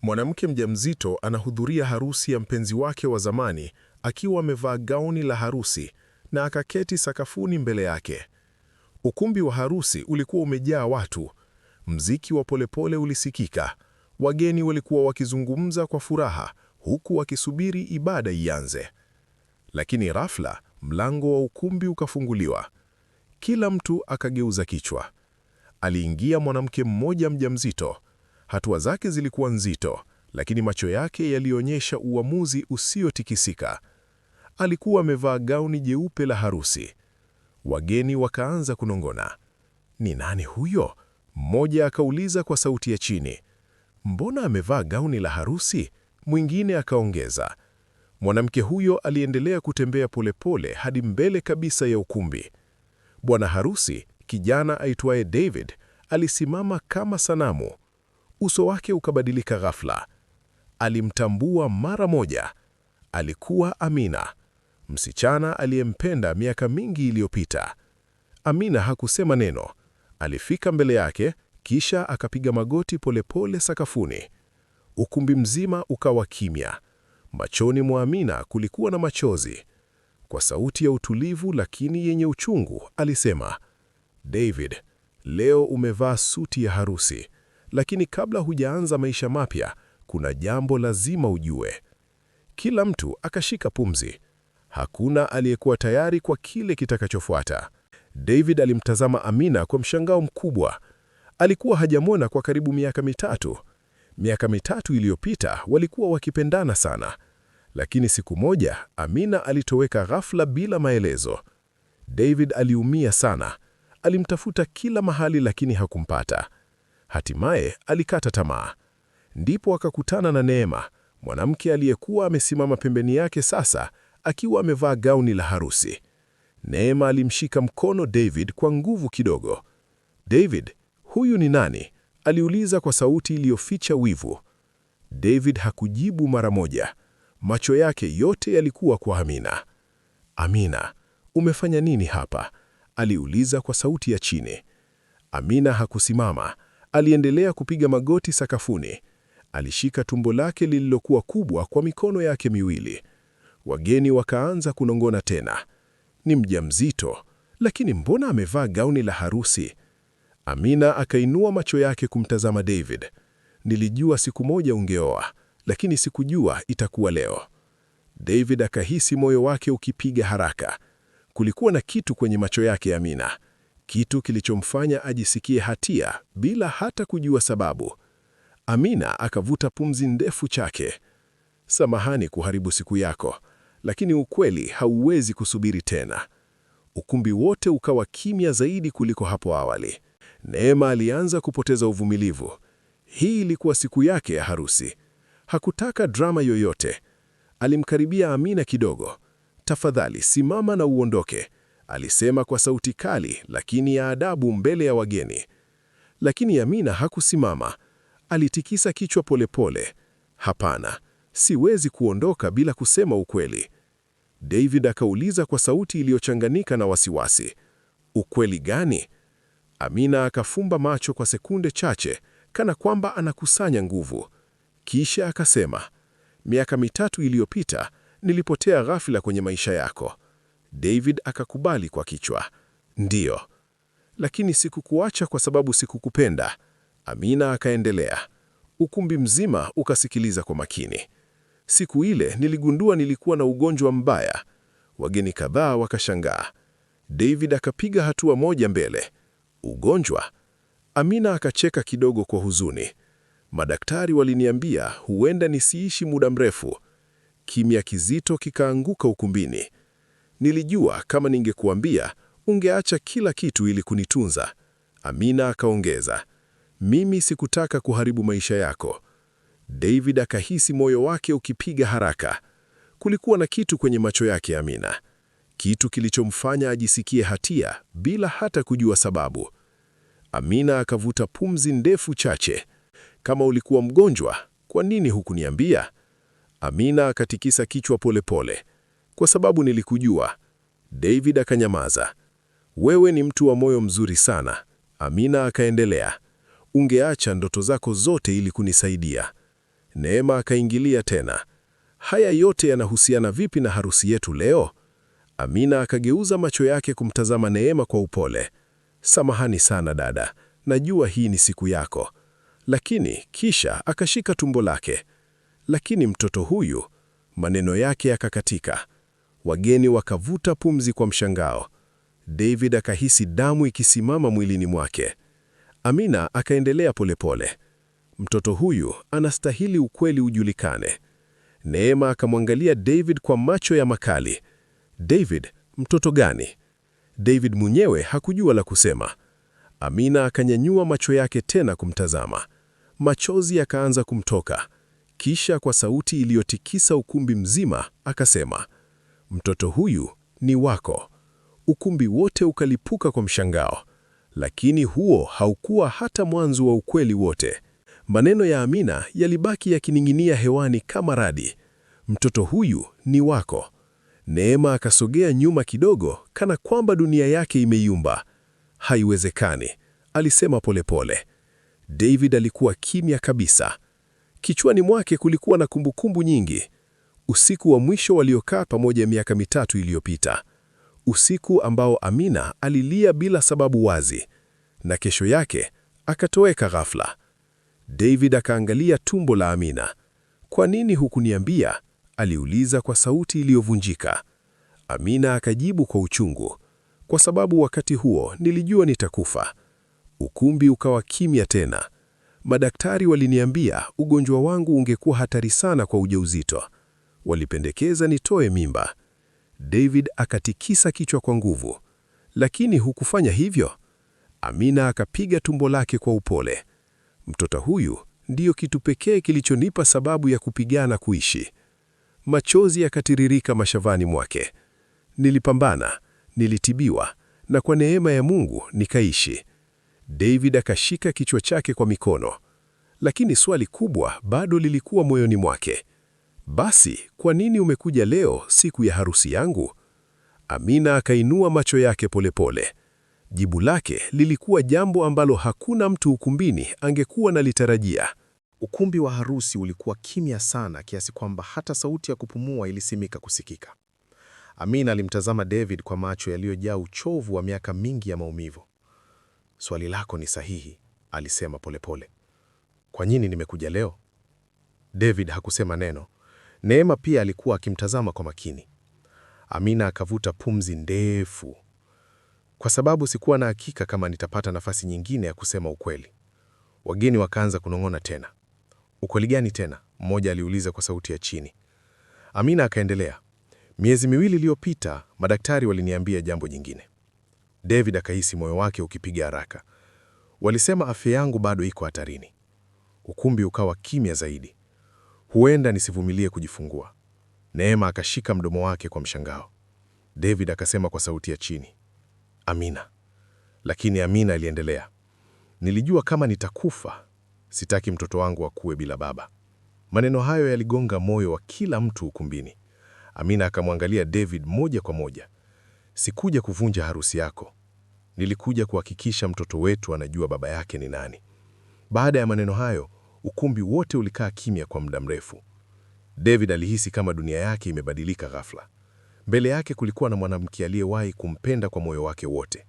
Mwanamke mjamzito anahudhuria harusi ya mpenzi wake wa zamani akiwa amevaa gauni la harusi na akaketi sakafuni mbele yake. Ukumbi wa harusi ulikuwa umejaa watu. Mziki wa polepole ulisikika. Wageni walikuwa wakizungumza kwa furaha huku wakisubiri ibada ianze. Lakini ghafla mlango wa ukumbi ukafunguliwa. Kila mtu akageuza kichwa. Aliingia mwanamke mmoja mjamzito. Hatua zake zilikuwa nzito, lakini macho yake yalionyesha uamuzi usiotikisika. Alikuwa amevaa gauni jeupe la harusi. Wageni wakaanza kunong'ona. Ni nani huyo? Mmoja akauliza kwa sauti ya chini. Mbona amevaa gauni la harusi? Mwingine akaongeza. Mwanamke huyo aliendelea kutembea polepole hadi mbele kabisa ya ukumbi. Bwana harusi, kijana aitwaye David, alisimama kama sanamu. Uso wake ukabadilika ghafla. Alimtambua mara moja. Alikuwa Amina, msichana aliyempenda miaka mingi iliyopita. Amina hakusema neno. Alifika mbele yake, kisha akapiga magoti polepole sakafuni. Ukumbi mzima ukawa kimya. Machoni mwa Amina kulikuwa na machozi. Kwa sauti ya utulivu lakini yenye uchungu, alisema, David, leo umevaa suti ya harusi. Lakini kabla hujaanza maisha mapya, kuna jambo lazima ujue. Kila mtu akashika pumzi. Hakuna aliyekuwa tayari kwa kile kitakachofuata. David alimtazama Amina kwa mshangao mkubwa. Alikuwa hajamwona kwa karibu miaka mitatu. Miaka mitatu iliyopita walikuwa wakipendana sana. Lakini siku moja, Amina alitoweka ghafla bila maelezo. David aliumia sana. Alimtafuta kila mahali lakini hakumpata. Hatimaye alikata tamaa. Ndipo akakutana na Neema, mwanamke aliyekuwa amesimama pembeni yake sasa, akiwa amevaa gauni la harusi. Neema alimshika mkono David kwa nguvu kidogo. David, huyu ni nani? Aliuliza kwa sauti iliyoficha wivu. David hakujibu mara moja. Macho yake yote yalikuwa kwa Amina. Amina, umefanya nini hapa? Aliuliza kwa sauti ya chini. Amina hakusimama. Aliendelea kupiga magoti sakafuni. Alishika tumbo lake lililokuwa kubwa kwa mikono yake miwili. Wageni wakaanza kunong'ona tena. Ni mjamzito, lakini mbona amevaa gauni la harusi? Amina akainua macho yake kumtazama David. Nilijua siku moja ungeoa, lakini sikujua itakuwa leo. David akahisi moyo wake ukipiga haraka. Kulikuwa na kitu kwenye macho yake Amina. Kitu kilichomfanya ajisikie hatia bila hata kujua sababu. Amina akavuta pumzi ndefu chake. Samahani kuharibu siku yako, lakini ukweli hauwezi kusubiri tena. Ukumbi wote ukawa kimya zaidi kuliko hapo awali. Neema alianza kupoteza uvumilivu. Hii ilikuwa siku yake ya harusi. Hakutaka drama yoyote. Alimkaribia Amina kidogo. Tafadhali simama na uondoke, alisema kwa sauti kali lakini ya adabu mbele ya wageni. Lakini Amina hakusimama. Alitikisa kichwa polepole. Hapana, siwezi kuondoka bila kusema ukweli. David akauliza kwa sauti iliyochanganyika na wasiwasi. Ukweli gani? Amina akafumba macho kwa sekunde chache, kana kwamba anakusanya nguvu. Kisha akasema, miaka mitatu iliyopita nilipotea ghafla kwenye maisha yako. David akakubali kwa kichwa. Ndiyo. Lakini sikukuacha kwa sababu sikukupenda. Amina akaendelea. Ukumbi mzima ukasikiliza kwa makini. Siku ile niligundua nilikuwa na ugonjwa mbaya. Wageni kadhaa wakashangaa. David akapiga hatua moja mbele. Ugonjwa? Amina akacheka kidogo kwa huzuni. Madaktari waliniambia huenda nisiishi muda mrefu. Kimya kizito kikaanguka ukumbini. Nilijua kama ningekuambia, ungeacha kila kitu ili kunitunza. Amina akaongeza. Mimi sikutaka kuharibu maisha yako. David akahisi moyo wake ukipiga haraka. Kulikuwa na kitu kwenye macho yake Amina. Kitu kilichomfanya ajisikie hatia bila hata kujua sababu. Amina akavuta pumzi ndefu chache. Kama ulikuwa mgonjwa, kwa nini hukuniambia? Amina akatikisa kichwa polepole. Kwa sababu nilikujua. David akanyamaza. Wewe ni mtu wa moyo mzuri sana. Amina akaendelea. Ungeacha ndoto zako zote ili kunisaidia. Neema akaingilia tena. Haya yote yanahusiana vipi na harusi yetu leo? Amina akageuza macho yake kumtazama Neema kwa upole. Samahani sana dada, najua hii ni siku yako. Lakini kisha akashika tumbo lake. Lakini mtoto huyu, maneno yake yakakatika. Wageni wakavuta pumzi kwa mshangao. David akahisi damu ikisimama mwilini mwake. Amina akaendelea polepole. Mtoto huyu anastahili ukweli ujulikane. Neema akamwangalia David kwa macho ya makali. David, mtoto gani? David mwenyewe hakujua la kusema. Amina akanyanyua macho yake tena kumtazama. Machozi yakaanza kumtoka. Kisha kwa sauti iliyotikisa ukumbi mzima akasema, mtoto huyu ni wako. Ukumbi wote ukalipuka kwa mshangao. Lakini huo haukuwa hata mwanzo wa ukweli wote. Maneno ya Amina yalibaki yakining'inia hewani kama radi. Mtoto huyu ni wako. Neema akasogea nyuma kidogo kana kwamba dunia yake imeyumba. Haiwezekani, alisema polepole. David alikuwa kimya kabisa. Kichwani mwake kulikuwa na kumbukumbu nyingi. Usiku wa mwisho waliokaa pamoja miaka 3 iliyopita. Usiku ambao Amina alilia bila sababu wazi. Na kesho yake akatoweka ghafla. David akaangalia tumbo la Amina. Kwa nini hukuniambia? Aliuliza kwa sauti iliyovunjika. Amina akajibu kwa uchungu. Kwa sababu wakati huo nilijua nitakufa. Ukumbi ukawa kimya tena. Madaktari waliniambia ugonjwa wangu ungekuwa hatari sana kwa ujauzito. Walipendekeza nitoe mimba. David akatikisa kichwa kwa nguvu. Lakini hukufanya hivyo? Amina akapiga tumbo lake kwa upole. Mtoto huyu ndiyo kitu pekee kilichonipa sababu ya kupigana kuishi. Machozi yakatiririka mashavani mwake. Nilipambana, nilitibiwa, na kwa neema ya Mungu nikaishi. David akashika kichwa chake kwa mikono. Lakini swali kubwa bado lilikuwa moyoni mwake. Basi, kwa nini umekuja leo siku ya harusi yangu? Amina akainua macho yake polepole. Jibu lake lilikuwa jambo ambalo hakuna mtu ukumbini angekuwa nalitarajia. Ukumbi wa harusi ulikuwa kimya sana kiasi kwamba hata sauti ya kupumua ilisimika kusikika. Amina alimtazama David kwa macho yaliyojaa uchovu wa miaka mingi ya maumivu. Swali lako ni sahihi, alisema polepole. Kwa nini nimekuja leo? David hakusema neno. Neema pia alikuwa akimtazama kwa makini. Amina akavuta pumzi ndefu. Kwa sababu sikuwa na hakika kama nitapata nafasi nyingine ya kusema ukweli. Wageni wakaanza kunong'ona tena. Ukweli gani tena? Mmoja aliuliza kwa sauti ya chini. Amina akaendelea. Miezi 2 iliyopita, madaktari waliniambia jambo jingine. David akahisi moyo wake ukipiga haraka. Walisema afya yangu bado iko hatarini. Ukumbi ukawa kimya zaidi. Huenda nisivumilie kujifungua. Neema akashika mdomo wake kwa mshangao. David akasema kwa sauti ya chini, Amina. Lakini Amina aliendelea. Nilijua kama nitakufa, sitaki mtoto wangu akue bila baba. Maneno hayo yaligonga moyo wa kila mtu ukumbini. Amina akamwangalia David moja kwa moja. Sikuja kuvunja harusi yako. Nilikuja kuhakikisha mtoto wetu anajua baba yake ni nani. Baada ya maneno hayo, ukumbi wote ulikaa kimya kwa muda mrefu. David alihisi kama dunia yake imebadilika ghafla. Mbele yake kulikuwa na mwanamke aliyewahi kumpenda kwa moyo wake wote.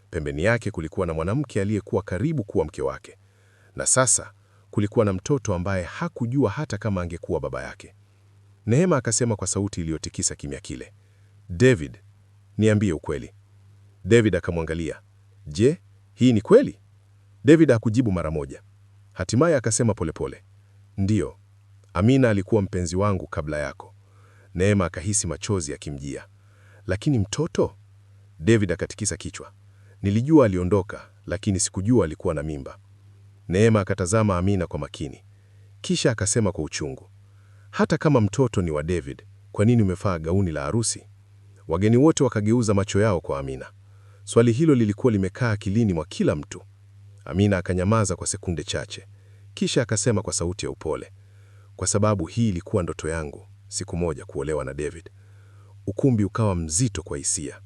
Pembeni yake kulikuwa na mwanamke aliyekuwa karibu kuwa mke wake. Na sasa kulikuwa na mtoto ambaye hakujua hata kama angekuwa baba yake. Neema akasema kwa sauti iliyotikisa kimya kile, David, niambie ukweli. David akamwangalia. Je, hii ni kweli? David hakujibu mara moja. Hatimaye akasema polepole, ndiyo, Amina alikuwa mpenzi wangu kabla yako. Neema akahisi machozi yakimjia. Lakini mtoto? David akatikisa kichwa. Nilijua aliondoka, lakini sikujua alikuwa na mimba. Neema akatazama Amina kwa makini. Kisha akasema kwa uchungu, hata kama mtoto ni wa David, kwa nini umevaa gauni la harusi? Wageni wote wakageuza macho yao kwa Amina. Swali hilo lilikuwa limekaa akilini mwa kila mtu. Amina akanyamaza kwa sekunde chache. Kisha akasema kwa sauti ya upole, kwa sababu hii ilikuwa ndoto yangu, siku moja kuolewa na David. Ukumbi ukawa mzito kwa hisia.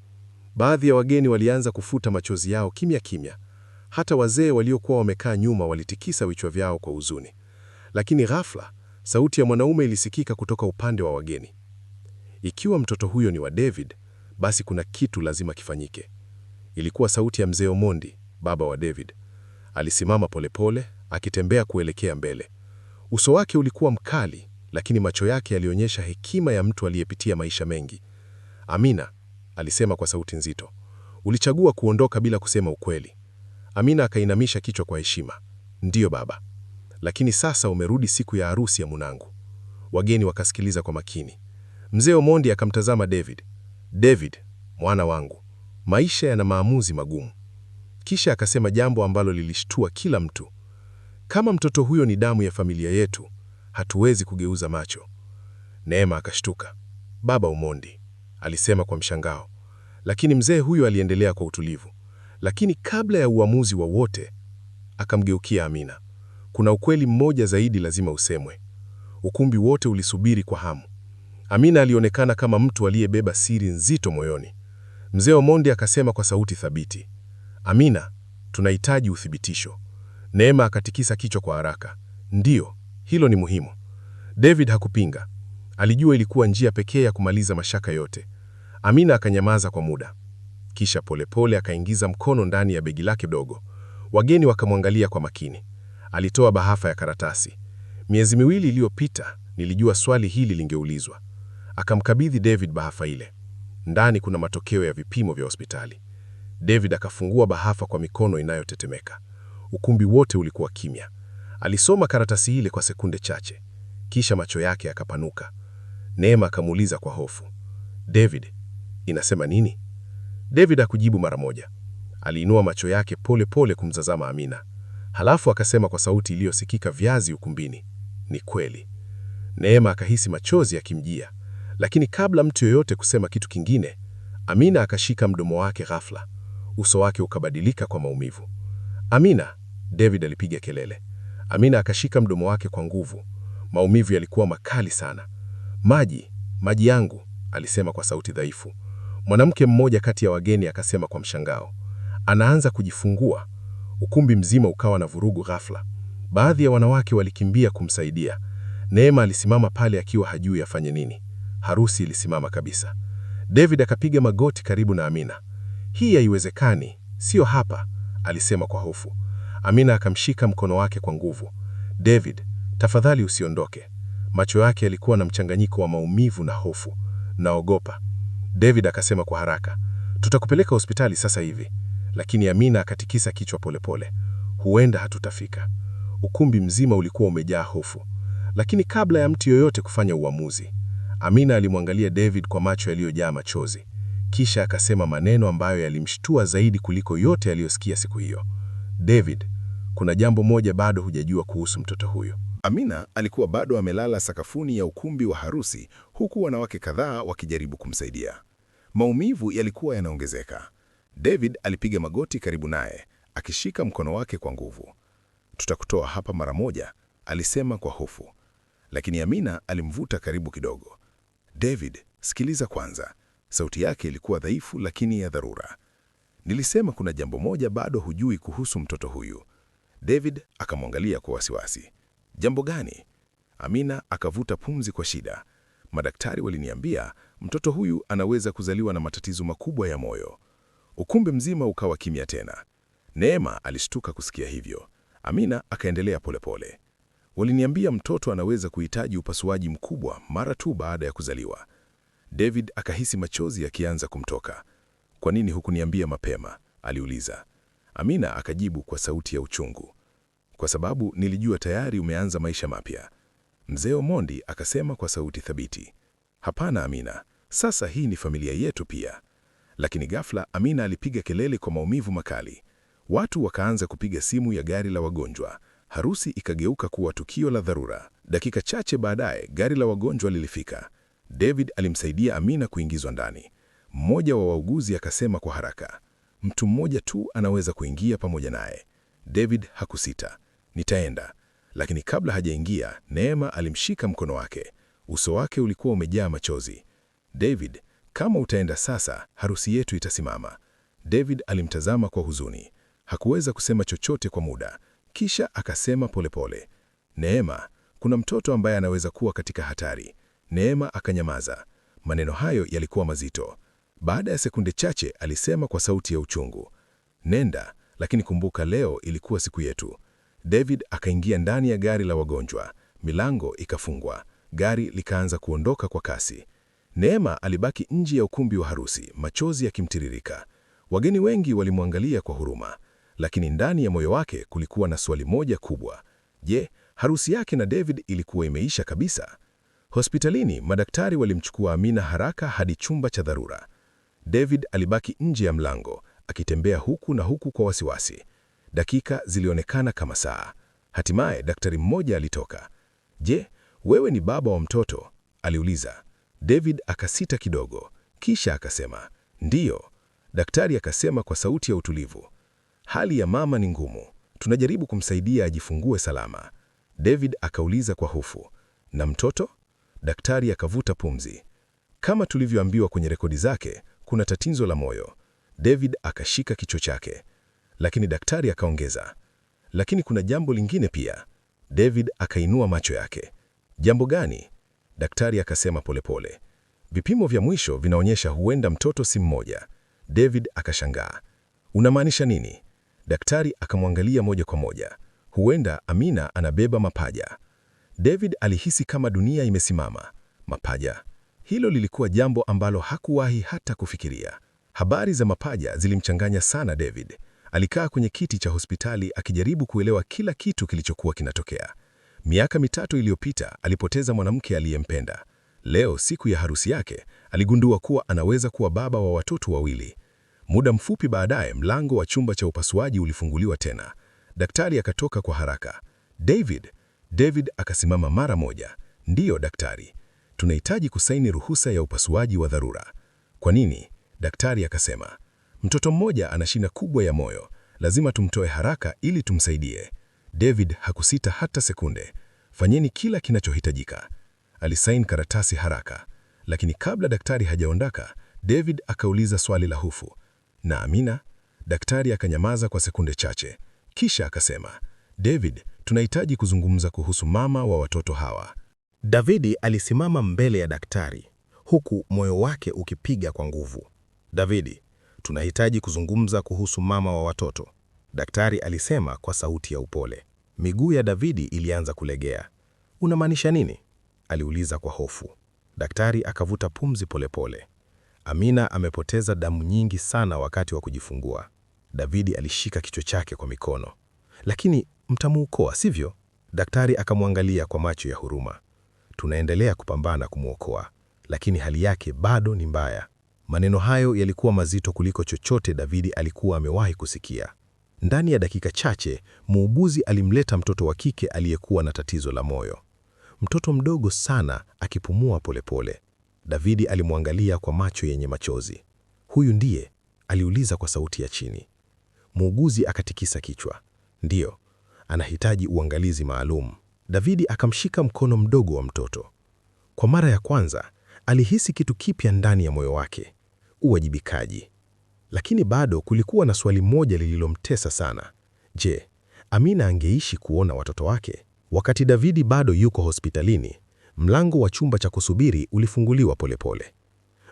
Baadhi ya wageni walianza kufuta machozi yao kimya kimya. Hata wazee waliokuwa wamekaa nyuma walitikisa vichwa vyao kwa huzuni. Lakini ghafla, Sauti ya mwanaume ilisikika kutoka upande wa wageni. Ikiwa mtoto huyo ni wa David, basi kuna kitu lazima kifanyike. Ilikuwa sauti ya mzee Omondi, baba wa David. Alisimama polepole, akitembea kuelekea mbele. Uso wake ulikuwa mkali, lakini macho yake yalionyesha hekima ya mtu aliyepitia maisha mengi. Amina, alisema kwa sauti nzito, ulichagua kuondoka bila kusema ukweli. Amina akainamisha kichwa kwa heshima. Ndiyo baba, lakini sasa umerudi siku ya harusi ya mwanangu. Wageni wakasikiliza kwa makini. Mzee Omondi akamtazama David. David, mwana wangu, maisha yana maamuzi magumu. Kisha akasema jambo ambalo lilishtua kila mtu. Kama mtoto huyo ni damu ya familia yetu, hatuwezi kugeuza macho. Neema akashtuka. Baba Omondi, alisema kwa mshangao. Lakini mzee huyo aliendelea kwa utulivu. Lakini kabla ya uamuzi wowote, akamgeukia Amina. Kuna ukweli mmoja zaidi lazima usemwe. Ukumbi wote ulisubiri kwa hamu. Amina alionekana kama mtu aliyebeba siri nzito moyoni. Mzee Omondi akasema kwa sauti thabiti, Amina, tunahitaji uthibitisho. Neema akatikisa kichwa kwa haraka. Ndiyo, hilo ni muhimu. David hakupinga. Alijua ilikuwa njia pekee ya kumaliza mashaka yote. Amina akanyamaza kwa muda. Kisha polepole akaingiza mkono ndani ya begi lake dogo. Wageni wakamwangalia kwa makini. Alitoa bahafa ya karatasi. Miezi miwili iliyopita, nilijua swali hili lingeulizwa. Akamkabidhi David bahafa ile. Ndani kuna matokeo ya vipimo vya hospitali. David akafungua bahafa kwa mikono inayotetemeka. Ukumbi wote ulikuwa kimya. Alisoma karatasi ile kwa sekunde chache. Kisha macho yake yakapanuka. Neema akamuuliza kwa hofu, David, inasema nini? David hakujibu mara moja. Aliinua macho yake pole pole kumtazama Amina. Halafu akasema kwa sauti iliyosikika viazi ukumbini, ni kweli. Neema akahisi machozi yakimjia. Lakini kabla mtu yoyote kusema kitu kingine, Amina akashika mdomo wake ghafla. Uso wake ukabadilika kwa maumivu. Amina, David alipiga kelele. Amina akashika mdomo wake kwa nguvu. Maumivu yalikuwa makali sana. Maji yangu, alisema kwa sauti dhaifu. Mwanamke mmoja kati ya wageni akasema kwa mshangao, anaanza kujifungua. Ukumbi mzima ukawa na vurugu ghafla. Baadhi ya wanawake walikimbia kumsaidia. Neema alisimama pale akiwa hajui afanye nini. Harusi ilisimama kabisa. David akapiga magoti karibu na Amina. Hii haiwezekani, sio hapa, alisema kwa hofu. Amina akamshika mkono wake kwa nguvu. David, tafadhali usiondoke. Macho yake yalikuwa na mchanganyiko wa maumivu na hofu. Naogopa. David akasema kwa haraka, tutakupeleka hospitali sasa hivi. Lakini Amina akatikisa kichwa polepole. Huenda hatutafika. Ukumbi mzima ulikuwa umejaa hofu. Lakini kabla ya mtu yoyote kufanya uamuzi, Amina alimwangalia David kwa macho yaliyojaa machozi. Kisha akasema maneno ambayo yalimshtua zaidi kuliko yote aliyosikia siku hiyo. David, kuna jambo moja bado hujajua kuhusu mtoto huyo. Amina alikuwa bado amelala sakafuni ya ukumbi wa harusi, huku wanawake kadhaa wakijaribu kumsaidia. Maumivu yalikuwa yanaongezeka. David alipiga magoti karibu naye, akishika mkono wake kwa nguvu. Tutakutoa hapa mara moja, alisema kwa hofu. Lakini Amina alimvuta karibu kidogo. David, sikiliza kwanza. Sauti yake ilikuwa dhaifu lakini ya dharura. Nilisema kuna jambo moja bado hujui kuhusu mtoto huyu. David akamwangalia kwa wasiwasi. Jambo gani? Amina akavuta pumzi kwa shida. Madaktari waliniambia mtoto huyu anaweza kuzaliwa na matatizo makubwa ya moyo. Ukumbi mzima ukawa kimya tena. Neema alishtuka kusikia hivyo. Amina akaendelea polepole. Waliniambia mtoto anaweza kuhitaji upasuaji mkubwa mara tu baada ya kuzaliwa. David akahisi machozi yakianza kumtoka. Kwa nini hukuniambia mapema? Aliuliza. Amina akajibu kwa sauti ya uchungu. Kwa sababu nilijua tayari umeanza maisha mapya. Mzee Omondi akasema kwa sauti thabiti. Hapana Amina, sasa hii ni familia yetu pia. Lakini ghafla Amina alipiga kelele kwa maumivu makali. Watu wakaanza kupiga simu ya gari la wagonjwa. Harusi ikageuka kuwa tukio la dharura. Dakika chache baadaye gari la wagonjwa lilifika. David alimsaidia Amina kuingizwa ndani. Mmoja wa wauguzi akasema kwa haraka, mtu mmoja tu anaweza kuingia pamoja naye. David hakusita. Nitaenda. Lakini kabla hajaingia, Neema alimshika mkono wake. Uso wake ulikuwa umejaa machozi. David, kama utaenda sasa, harusi yetu itasimama. David alimtazama kwa huzuni. Hakuweza kusema chochote kwa muda. Kisha akasema polepole, Neema, kuna mtoto ambaye anaweza kuwa katika hatari. Neema akanyamaza. Maneno hayo yalikuwa mazito. Baada ya sekunde chache alisema kwa sauti ya uchungu, nenda, lakini kumbuka leo ilikuwa siku yetu. David akaingia ndani ya gari la wagonjwa. Milango ikafungwa. Gari likaanza kuondoka kwa kasi. Neema alibaki nje ya ukumbi wa harusi, machozi yakimtiririka. Wageni wengi walimwangalia kwa huruma, lakini ndani ya moyo wake kulikuwa na swali moja kubwa. Je, harusi yake na David ilikuwa imeisha kabisa? Hospitalini, madaktari walimchukua Amina haraka hadi chumba cha dharura. David alibaki nje ya mlango, akitembea huku na huku kwa wasiwasi. Dakika zilionekana kama saa. Hatimaye daktari mmoja alitoka. Je, wewe ni baba wa mtoto? Aliuliza. David akasita kidogo, kisha akasema, ndiyo. Daktari akasema kwa sauti ya utulivu, hali ya mama ni ngumu. Tunajaribu kumsaidia ajifungue salama. David akauliza kwa hofu, na mtoto? Daktari akavuta pumzi. Kama tulivyoambiwa kwenye rekodi zake, kuna tatizo la moyo. David akashika kichwa chake. Lakini daktari akaongeza, lakini kuna jambo lingine pia. David akainua macho yake. Jambo gani? Daktari akasema polepole, vipimo vya mwisho vinaonyesha huenda mtoto si mmoja. David akashangaa. Unamaanisha nini? Daktari akamwangalia moja kwa moja. Huenda Amina anabeba mapaja. David alihisi kama dunia imesimama. Mapaja. Hilo lilikuwa jambo ambalo hakuwahi hata kufikiria. Habari za mapaja zilimchanganya sana David. Alikaa kwenye kiti cha hospitali akijaribu kuelewa kila kitu kilichokuwa kinatokea. Miaka 3 iliyopita alipoteza mwanamke aliyempenda. Leo, siku ya harusi yake, aligundua kuwa anaweza kuwa baba wa watoto wawili. Muda mfupi baadaye, mlango wa chumba cha upasuaji ulifunguliwa tena. Daktari akatoka kwa haraka. David akasimama mara moja. Ndiyo daktari, tunahitaji kusaini ruhusa ya upasuaji wa dharura. Kwa nini? Daktari akasema, mtoto mmoja ana shida kubwa ya moyo, lazima tumtoe haraka ili tumsaidie. David hakusita hata sekunde. Fanyeni kila kinachohitajika. Alisaini karatasi haraka, lakini kabla daktari hajaondoka, David akauliza swali la hofu, na Amina? Daktari akanyamaza kwa sekunde chache, kisha akasema, David, tunahitaji kuzungumza kuhusu mama wa watoto hawa. Davidi alisimama mbele ya daktari, huku moyo wake ukipiga kwa nguvu. Davidi, tunahitaji kuzungumza kuhusu mama wa watoto, daktari alisema kwa sauti ya upole. Miguu ya Davidi ilianza kulegea. Unamaanisha nini? Aliuliza kwa hofu. Daktari akavuta pumzi polepole. Amina amepoteza damu nyingi sana wakati wa kujifungua. Davidi alishika kichwa chake kwa mikono. Lakini mtamuokoa, sivyo? Daktari akamwangalia kwa macho ya huruma. Tunaendelea kupambana kumwokoa, lakini hali yake bado ni mbaya. Maneno hayo yalikuwa mazito kuliko chochote Davidi alikuwa amewahi kusikia. Ndani ya dakika chache, muuguzi alimleta mtoto wa kike aliyekuwa na tatizo la moyo. Mtoto mdogo sana akipumua polepole. Davidi alimwangalia kwa macho yenye machozi. Huyu ndiye? Aliuliza kwa sauti ya chini. Muuguzi akatikisa kichwa. Ndiyo, anahitaji uangalizi maalum. Davidi akamshika mkono mdogo wa mtoto. Kwa mara ya kwanza, alihisi kitu kipya ndani ya moyo wake. Uwajibikaji. Lakini bado kulikuwa na swali moja lililomtesa sana. Je, Amina angeishi kuona watoto wake? Wakati Davidi bado yuko hospitalini, mlango wa chumba cha kusubiri ulifunguliwa polepole.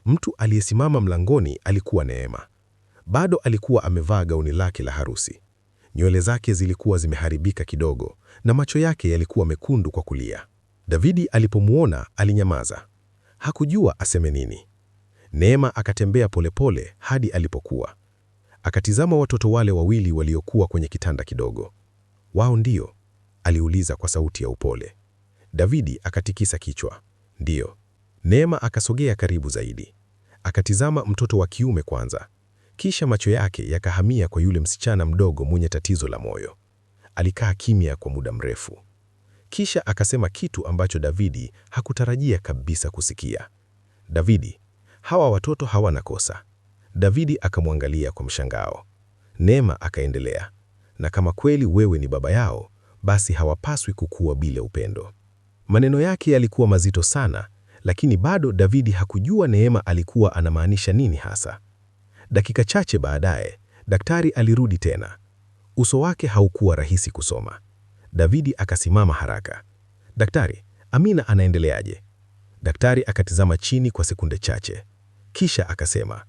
Mtu aliyesimama mlangoni alikuwa Neema. Bado alikuwa amevaa gauni lake la harusi. Nywele zake zilikuwa zimeharibika kidogo na macho yake yalikuwa mekundu kwa kulia. Davidi alipomuona alinyamaza. Hakujua aseme nini. Neema akatembea polepole hadi alipokuwa. Akatizama watoto wale wawili waliokuwa kwenye kitanda kidogo. Wao ndio? Aliuliza kwa sauti ya upole. Davidi akatikisa kichwa. Ndiyo. Neema akasogea karibu zaidi. Akatizama mtoto wa kiume kwanza. Kisha macho yake yakahamia kwa yule msichana mdogo mwenye tatizo la moyo. Alikaa kimya kwa muda mrefu. Kisha akasema kitu ambacho Davidi hakutarajia kabisa kusikia. Davidi, hawa watoto hawana kosa. Davidi akamwangalia kwa mshangao. Neema akaendelea. Na kama kweli wewe ni baba yao, basi hawapaswi kukua bila upendo. Maneno yake yalikuwa mazito sana, lakini bado Davidi hakujua Neema alikuwa anamaanisha nini hasa. Dakika chache baadaye, daktari alirudi tena. Uso wake haukuwa rahisi kusoma. Davidi akasimama haraka. "Daktari, Amina anaendeleaje?" Daktari akatizama chini kwa sekunde chache. Kisha akasema,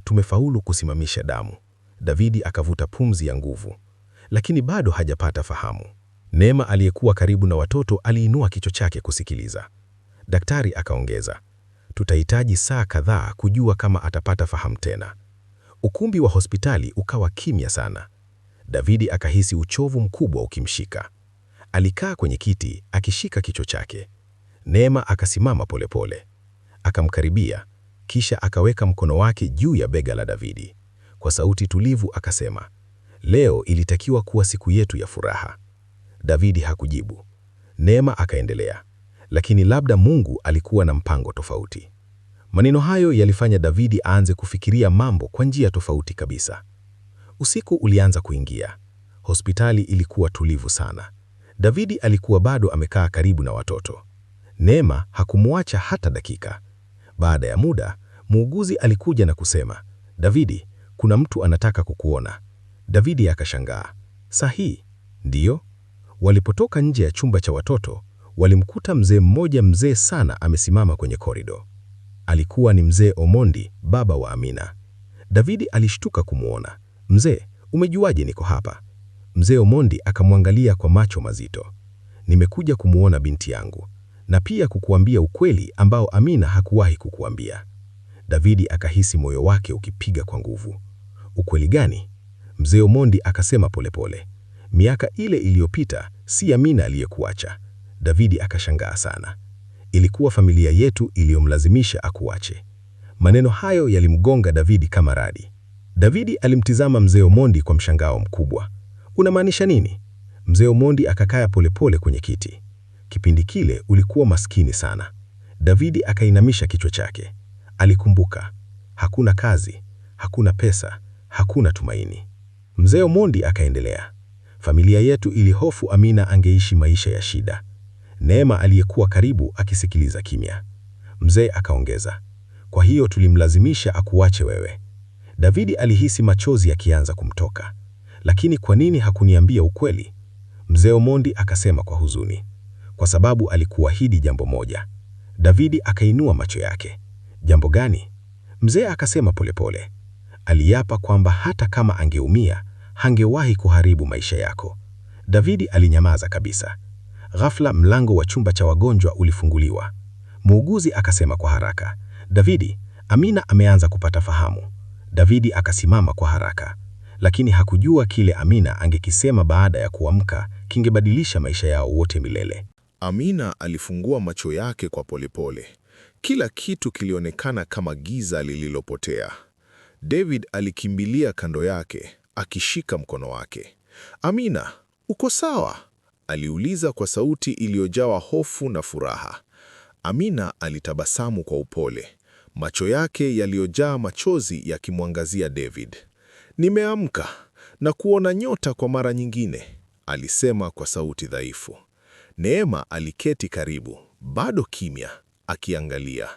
"Tumefaulu kusimamisha damu." Davidi akavuta pumzi ya nguvu, lakini bado hajapata fahamu. Neema aliyekuwa karibu na watoto aliinua kichwa chake kusikiliza. Daktari akaongeza, "Tutahitaji saa kadhaa kujua kama atapata fahamu tena." Ukumbi wa hospitali ukawa kimya sana. Davidi akahisi uchovu mkubwa ukimshika. Alikaa kwenye kiti akishika kichwa chake. Neema akasimama polepole. Akamkaribia, kisha akaweka mkono wake juu ya bega la Davidi. Kwa sauti tulivu akasema, "Leo ilitakiwa kuwa siku yetu ya furaha." Davidi hakujibu. Neema akaendelea, "Lakini labda Mungu alikuwa na mpango tofauti." Maneno hayo yalifanya Davidi aanze kufikiria mambo kwa njia tofauti kabisa. Usiku ulianza kuingia. Hospitali ilikuwa tulivu sana. Davidi alikuwa bado amekaa karibu na watoto. Neema hakumwacha hata dakika. Baada ya muda, muuguzi alikuja na kusema, "Davidi, kuna mtu anataka kukuona." Davidi akashangaa. "Sahi?" "Ndiyo." Walipotoka nje ya chumba cha watoto, walimkuta mzee mmoja mzee sana amesimama kwenye korido. Alikuwa ni mzee Omondi, baba wa Amina. Davidi alishtuka kumwona. "Mzee, umejuaje niko hapa?" Mzee Omondi akamwangalia kwa macho mazito. "Nimekuja kumuona binti yangu, na pia kukuambia ukweli ambao Amina hakuwahi kukuambia." Davidi akahisi moyo wake ukipiga kwa nguvu. "Ukweli gani?" Mzee Omondi akasema polepole, "Miaka ile iliyopita si Amina aliyekuacha." Davidi akashangaa sana. "Ilikuwa familia yetu iliyomlazimisha akuache." Maneno hayo yalimgonga Davidi kama radi. Davidi alimtizama mzee Omondi kwa mshangao mkubwa. "Unamaanisha nini?" Mzee Omondi akakaa polepole kwenye kiti. Kipindi kile ulikuwa maskini sana. Davidi akainamisha kichwa chake. Alikumbuka. Hakuna kazi, hakuna pesa, hakuna tumaini. Mzee Omondi akaendelea, "Familia yetu ilihofu Amina angeishi maisha ya shida." Neema aliyekuwa karibu akisikiliza kimya. Mzee akaongeza, "Kwa hiyo tulimlazimisha akuache wewe." Davidi alihisi machozi yakianza kumtoka. "Lakini kwa nini hakuniambia ukweli?" Mzee Omondi akasema kwa huzuni, "Kwa sababu alikuahidi jambo moja." Davidi akainua macho yake. "Jambo gani?" Mzee akasema polepole, "Aliapa kwamba hata kama angeumia, hangewahi kuharibu maisha yako." Davidi alinyamaza kabisa. Ghafla mlango wa chumba cha wagonjwa ulifunguliwa. Muuguzi akasema kwa haraka, "Davidi, Amina ameanza kupata fahamu." Davidi akasimama kwa haraka, lakini hakujua kile Amina angekisema baada ya kuamka kingebadilisha maisha yao wote milele. Amina alifungua macho yake kwa polepole. Kila kitu kilionekana kama giza lililopotea. David alikimbilia kando yake, akishika mkono wake. "Amina, uko sawa?" aliuliza kwa sauti iliyojawa hofu na furaha. Amina alitabasamu kwa upole, macho yake yaliyojaa machozi yakimwangazia David. "Nimeamka na kuona nyota kwa mara nyingine," alisema kwa sauti dhaifu. Neema aliketi karibu, bado kimya, akiangalia.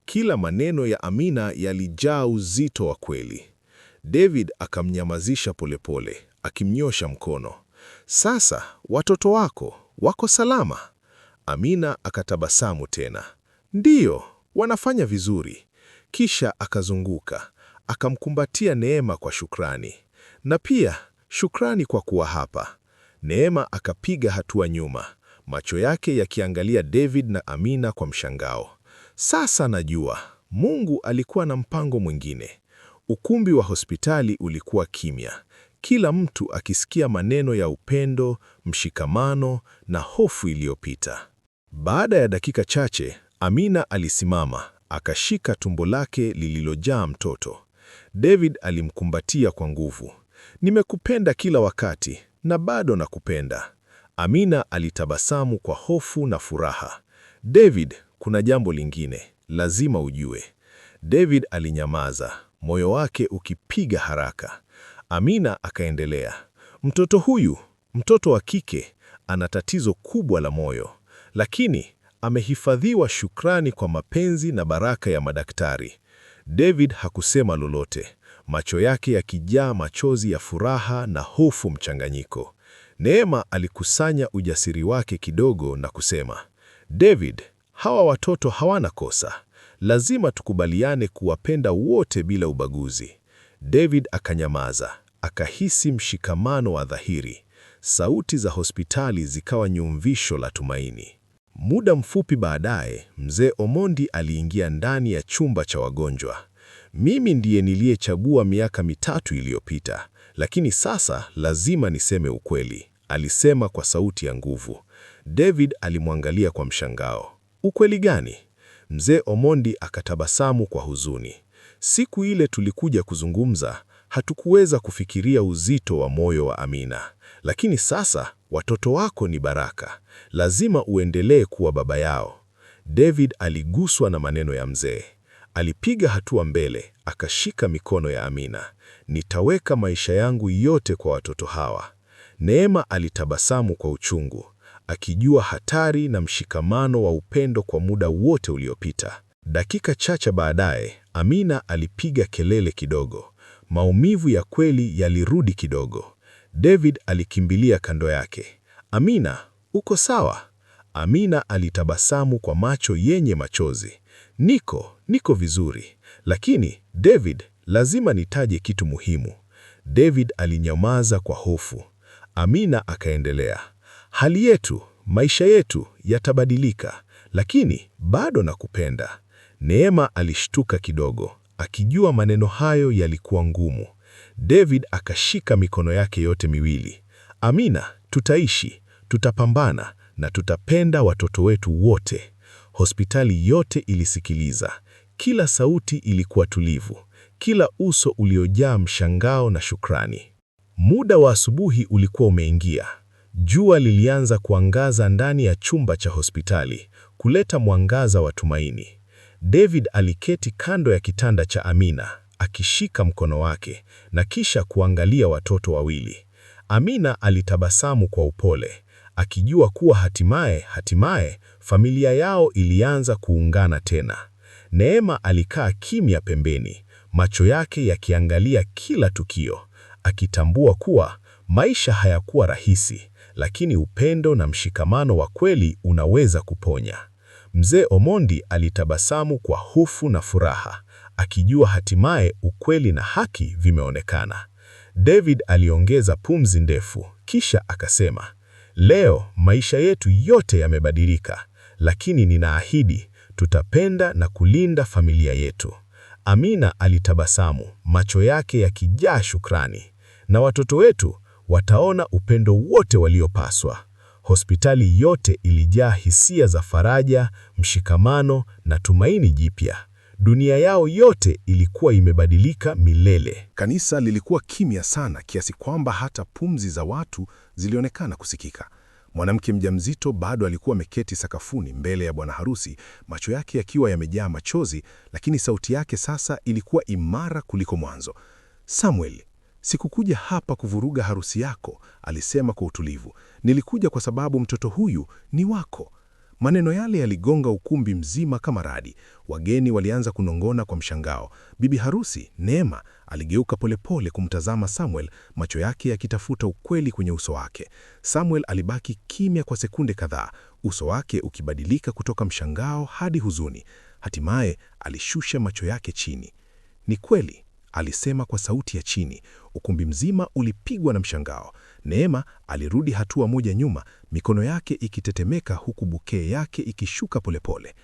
Kila maneno ya Amina yalijaa uzito wa kweli. David akamnyamazisha polepole, akimnyosha mkono. "Sasa watoto wako wako salama?" Amina akatabasamu tena. "Ndiyo, wanafanya vizuri." Kisha akazunguka, akamkumbatia Neema kwa shukrani. "Na pia shukrani kwa kuwa hapa." Neema akapiga hatua nyuma, macho yake yakiangalia David na Amina kwa mshangao. Sasa najua, Mungu alikuwa na mpango mwingine. Ukumbi wa hospitali ulikuwa kimya, kila mtu akisikia maneno ya upendo, mshikamano na hofu iliyopita. Baada ya dakika chache, Amina alisimama, akashika tumbo lake lililojaa mtoto. David alimkumbatia kwa nguvu. "Nimekupenda kila wakati na bado nakupenda." Amina alitabasamu kwa hofu na furaha. "David, kuna jambo lingine, lazima ujue." David alinyamaza, moyo wake ukipiga haraka. Amina akaendelea, "Mtoto huyu, mtoto wa kike, ana tatizo kubwa la moyo, lakini amehifadhiwa shukrani kwa mapenzi na baraka ya madaktari." David hakusema lolote, macho yake yakijaa machozi ya furaha na hofu mchanganyiko. Neema alikusanya ujasiri wake kidogo na kusema, David, hawa watoto hawana kosa. Lazima tukubaliane kuwapenda wote bila ubaguzi. David akanyamaza, akahisi mshikamano wa dhahiri. Sauti za hospitali zikawa nyumvisho la tumaini. Muda mfupi baadaye, mzee Omondi aliingia ndani ya chumba cha wagonjwa. Mimi ndiye niliyechagua miaka 3 iliyopita, lakini sasa lazima niseme ukweli, alisema kwa sauti ya nguvu. David alimwangalia kwa mshangao. Ukweli gani? Mzee Omondi akatabasamu kwa huzuni. Siku ile tulikuja kuzungumza, hatukuweza kufikiria uzito wa moyo wa Amina. Lakini sasa watoto wako ni baraka. Lazima uendelee kuwa baba yao. David aliguswa na maneno ya mzee. Alipiga hatua mbele, akashika mikono ya Amina. Nitaweka maisha yangu yote kwa watoto hawa. Neema alitabasamu kwa uchungu, akijua hatari na mshikamano wa upendo kwa muda wote uliopita. Dakika chache baadaye, Amina alipiga kelele kidogo. Maumivu ya kweli yalirudi kidogo. David alikimbilia kando yake. Amina, uko sawa? Amina alitabasamu kwa macho yenye machozi. Niko vizuri. Lakini David, lazima nitaje kitu muhimu. David alinyamaza kwa hofu. Amina akaendelea. Hali yetu, maisha yetu yatabadilika, lakini bado nakupenda. Neema alishtuka kidogo, akijua maneno hayo yalikuwa ngumu. David akashika mikono yake yote miwili. Amina, tutaishi, tutapambana na tutapenda watoto wetu wote. Hospitali yote ilisikiliza. Kila sauti ilikuwa tulivu, kila uso uliojaa mshangao na shukrani. Muda wa asubuhi ulikuwa umeingia. Jua lilianza kuangaza ndani ya chumba cha hospitali, kuleta mwangaza wa tumaini. David aliketi kando ya kitanda cha Amina, akishika mkono wake na kisha kuangalia watoto wawili. Amina alitabasamu kwa upole, akijua kuwa hatimaye familia yao ilianza kuungana tena. Neema alikaa kimya pembeni, macho yake yakiangalia kila tukio, akitambua kuwa maisha hayakuwa rahisi, lakini upendo na mshikamano wa kweli unaweza kuponya. Mzee Omondi alitabasamu kwa hofu na furaha, akijua hatimaye ukweli na haki vimeonekana. David aliongeza pumzi ndefu, kisha akasema, leo maisha yetu yote yamebadilika, lakini ninaahidi tutapenda na kulinda familia yetu. Amina alitabasamu, macho yake yakijaa shukrani. Na watoto wetu wataona upendo wote waliopaswa. Hospitali yote ilijaa hisia za faraja, mshikamano na tumaini jipya. Dunia yao yote ilikuwa imebadilika milele. Kanisa lilikuwa kimya sana kiasi kwamba hata pumzi za watu zilionekana kusikika. Mwanamke mjamzito bado alikuwa ameketi sakafuni mbele ya bwana harusi, macho yake yakiwa yamejaa machozi, lakini sauti yake sasa ilikuwa imara kuliko mwanzo. Samuel, sikukuja hapa kuvuruga harusi yako, alisema kwa utulivu. Nilikuja kwa sababu mtoto huyu ni wako. Maneno yale yaligonga ukumbi mzima kama radi. Wageni walianza kunong'ona kwa mshangao. Bibi harusi, Neema, aligeuka polepole kumtazama Samuel, macho yake yakitafuta ukweli kwenye uso wake. Samuel alibaki kimya kwa sekunde kadhaa, uso wake ukibadilika kutoka mshangao hadi huzuni. Hatimaye alishusha macho yake chini. Ni kweli, alisema kwa sauti ya chini. Ukumbi mzima ulipigwa na mshangao. Neema alirudi hatua moja nyuma, mikono yake ikitetemeka huku bukee yake ikishuka polepole.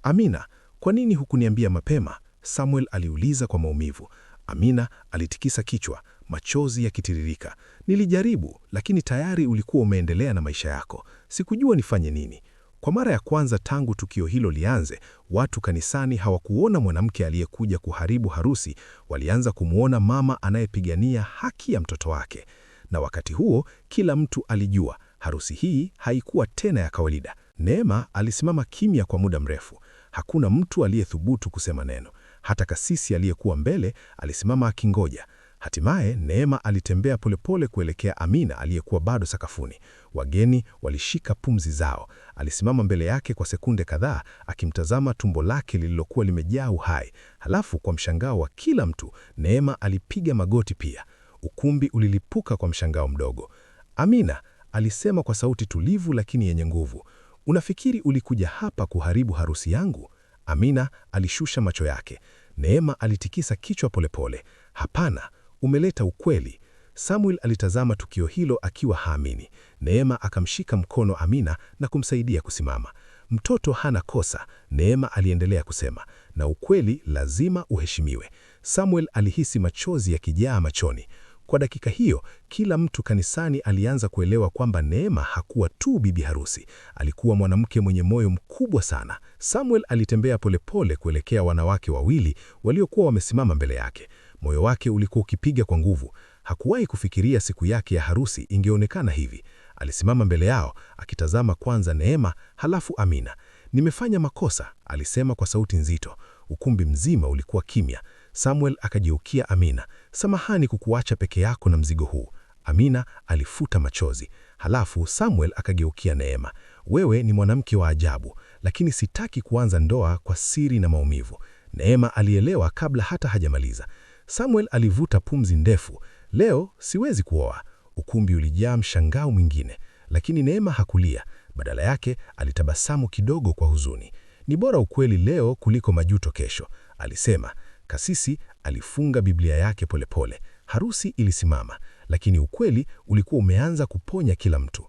Amina, kwa nini hukuniambia mapema? Samuel aliuliza kwa maumivu. Amina alitikisa kichwa, machozi yakitiririka. Nilijaribu, lakini tayari ulikuwa umeendelea na maisha yako. Sikujua nifanye nini. Kwa mara ya kwanza tangu tukio hilo lianze, watu kanisani hawakuona mwanamke aliyekuja kuharibu harusi, walianza kumwona mama anayepigania haki ya mtoto wake. Na wakati huo, kila mtu alijua, harusi hii haikuwa tena ya kawaida. Neema alisimama kimya kwa muda mrefu. Hakuna mtu aliyethubutu kusema neno. Hata kasisi aliyekuwa mbele alisimama akingoja. Hatimaye Neema alitembea polepole kuelekea Amina aliyekuwa bado sakafuni. Wageni walishika pumzi zao. Alisimama mbele yake kwa sekunde kadhaa, akimtazama tumbo lake lililokuwa limejaa uhai. Halafu kwa mshangao wa kila mtu, Neema alipiga magoti pia. Ukumbi ulilipuka kwa mshangao mdogo. Amina, alisema kwa sauti tulivu lakini yenye nguvu. Unafikiri ulikuja hapa kuharibu harusi yangu? Amina alishusha macho yake. Neema alitikisa kichwa polepole. Hapana, umeleta ukweli. Samuel alitazama tukio hilo akiwa haamini. Neema akamshika mkono Amina na kumsaidia kusimama. Mtoto hana kosa, Neema aliendelea kusema, na ukweli lazima uheshimiwe. Samuel alihisi machozi yakijaa machoni. Kwa dakika hiyo, kila mtu kanisani alianza kuelewa kwamba Neema hakuwa tu bibi harusi, alikuwa mwanamke mwenye moyo mkubwa sana. Samuel alitembea polepole kuelekea wanawake wawili waliokuwa wamesimama mbele yake. Moyo wake ulikuwa ukipiga kwa nguvu. Hakuwahi kufikiria siku yake ya harusi ingeonekana hivi. Alisimama mbele yao, akitazama kwanza Neema, halafu Amina. Nimefanya makosa, alisema kwa sauti nzito. Ukumbi mzima ulikuwa kimya. Samuel akageukia Amina. Samahani kukuacha peke yako na mzigo huu. Amina alifuta machozi. Halafu Samuel akageukia Neema. Wewe ni mwanamke wa ajabu, lakini sitaki kuanza ndoa kwa siri na maumivu. Neema alielewa kabla hata hajamaliza. Samuel alivuta pumzi ndefu. Leo siwezi kuoa. Ukumbi ulijaa mshangao mwingine, lakini Neema hakulia. Badala yake alitabasamu kidogo kwa huzuni. Ni bora ukweli leo kuliko majuto kesho, alisema. Kasisi alifunga Biblia yake polepole. Harusi ilisimama, lakini ukweli ulikuwa umeanza kuponya kila mtu.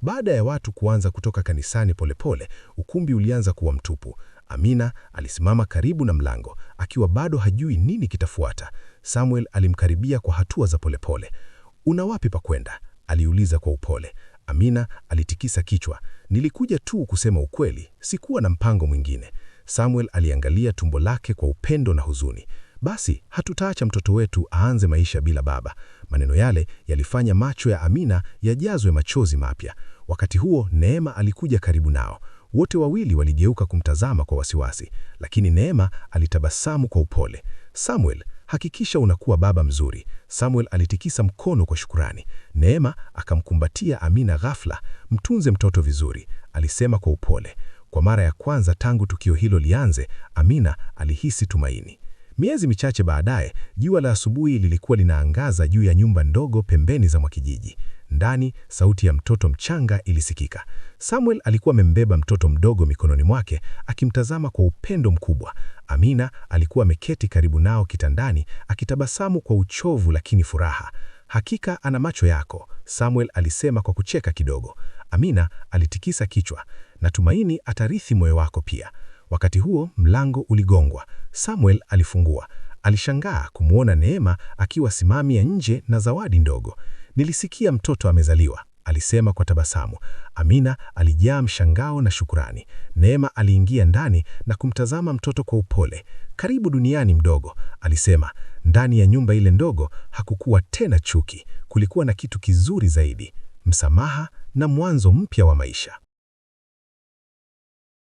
Baada ya watu kuanza kutoka kanisani polepole, ukumbi ulianza kuwa mtupu. Amina alisimama karibu na mlango, akiwa bado hajui nini kitafuata. Samuel alimkaribia kwa hatua za polepole. Una wapi pa kwenda? Aliuliza kwa upole. Amina alitikisa kichwa. Nilikuja tu kusema ukweli, sikuwa na mpango mwingine. Samuel aliangalia tumbo lake kwa upendo na huzuni. Basi hatutaacha mtoto wetu aanze maisha bila baba. Maneno yale yalifanya macho ya Amina yajazwe machozi mapya. Wakati huo Neema alikuja karibu nao. Wote wawili waligeuka kumtazama kwa wasiwasi, lakini Neema alitabasamu kwa upole. Samuel, hakikisha unakuwa baba mzuri. Samuel alitikisa mkono kwa shukurani. Neema akamkumbatia Amina ghafla. Mtunze mtoto vizuri, alisema kwa upole. Kwa mara ya kwanza tangu tukio hilo lianze, Amina alihisi tumaini. Miezi michache baadaye, jua la asubuhi lilikuwa linaangaza juu ya nyumba ndogo pembeni za Mwakijiji. Ndani, sauti ya mtoto mchanga ilisikika. Samuel alikuwa amembeba mtoto mdogo mikononi mwake, akimtazama kwa upendo mkubwa. Amina alikuwa ameketi karibu nao kitandani, akitabasamu kwa uchovu lakini furaha. Hakika ana macho yako, Samuel alisema kwa kucheka kidogo. Amina alitikisa kichwa. Natumaini atarithi moyo wako pia. Wakati huo mlango uligongwa. Samuel alifungua. Alishangaa kumwona Neema akiwa simamia nje na zawadi ndogo. Nilisikia mtoto amezaliwa, alisema kwa tabasamu. Amina alijaa mshangao na shukrani. Neema aliingia ndani na kumtazama mtoto kwa upole. Karibu duniani mdogo, alisema. Ndani ya nyumba ile ndogo hakukuwa tena chuki, kulikuwa na kitu kizuri zaidi, msamaha na mwanzo mpya wa maisha.